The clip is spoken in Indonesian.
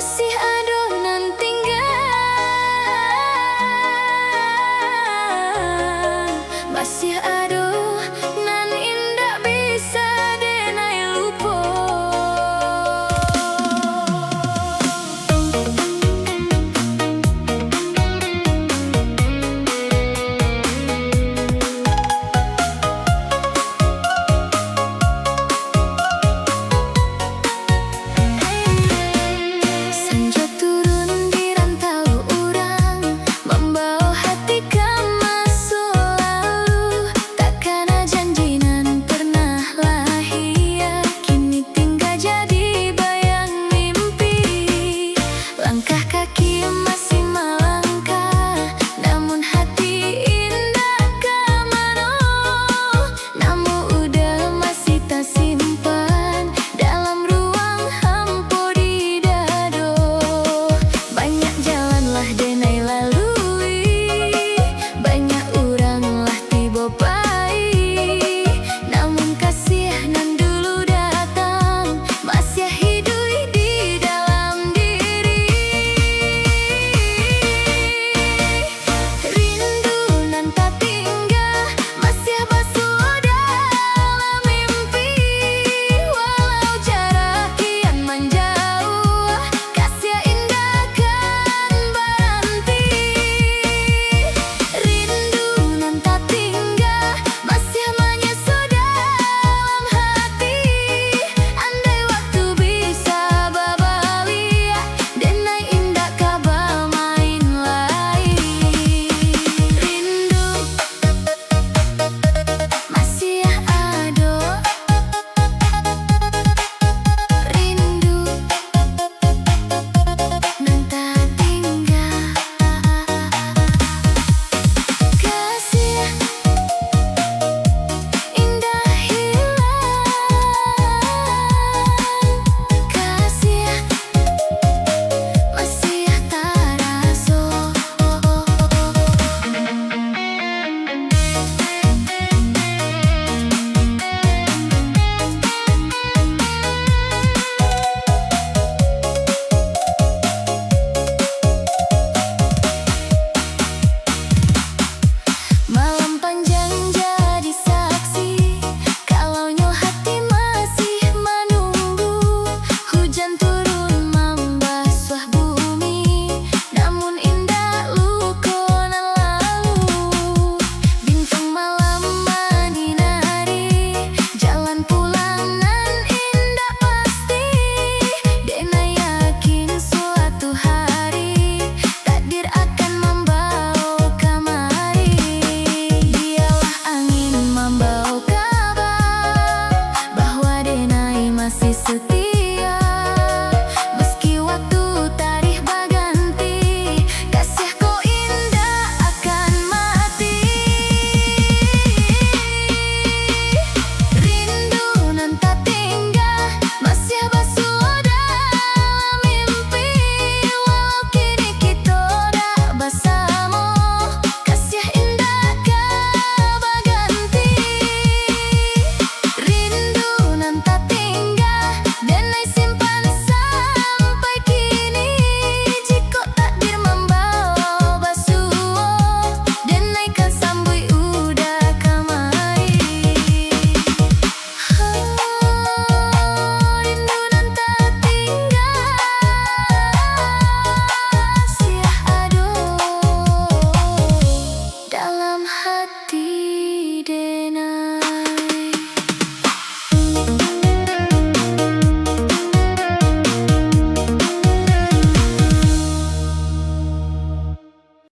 masih adonan tinggal, masih adonan indah bisa denai lupa. Senja turun di rantau urang, membawa hati ke masa lalu. Takkan janji nan pernah lahir, kini tinggal jadi bayang mimpi. Langkah kaki masih melangkah, namun hati indah ke mana? Namun udah masih tak simpan dalam ruang hampa di dado. Banyak jalanlah denai lalui, banyak oranglah tiba pai. Namun kasih nan dulu datang masih hidup di dalam diri. Rindu nan tak tinggal masih basuh dalam mimpi. Walau jarak kian menjauh, kasih indah kan berhenti. Rindu nan tak tinggal masih menyusup dalam hati. Andai waktu bisa berbalik, denai indah kabar main lain. Rindu masih ada, rindu nan tak tinggal. Kasih indah hilang, kasih masih terasa. Malam panjang jadi saksi, kalaunya hati masih menunggu. Hujan turun membasuh bumi, namun indah luka nan lalu. Bintang malam menyinari jalan pulang nan indah pasti. Denai yakin suatu hari takdir akan membawa kemari. Dialah angin membawa kabar bahwa denai masih setia. Meski waktu tarikh berganti, kasihku indah akan mati. Rindu nan tak tinggal masih basuh dalam mimpi. Walau kini kita dah bersama, kasih indah kan berganti. Rindu nan tak tinggal denai simpan sampai kini. Jika takdir membawa basuh, denai kan sambui udah kemari. Rindu nan tak tinggal masih ada dalam hati.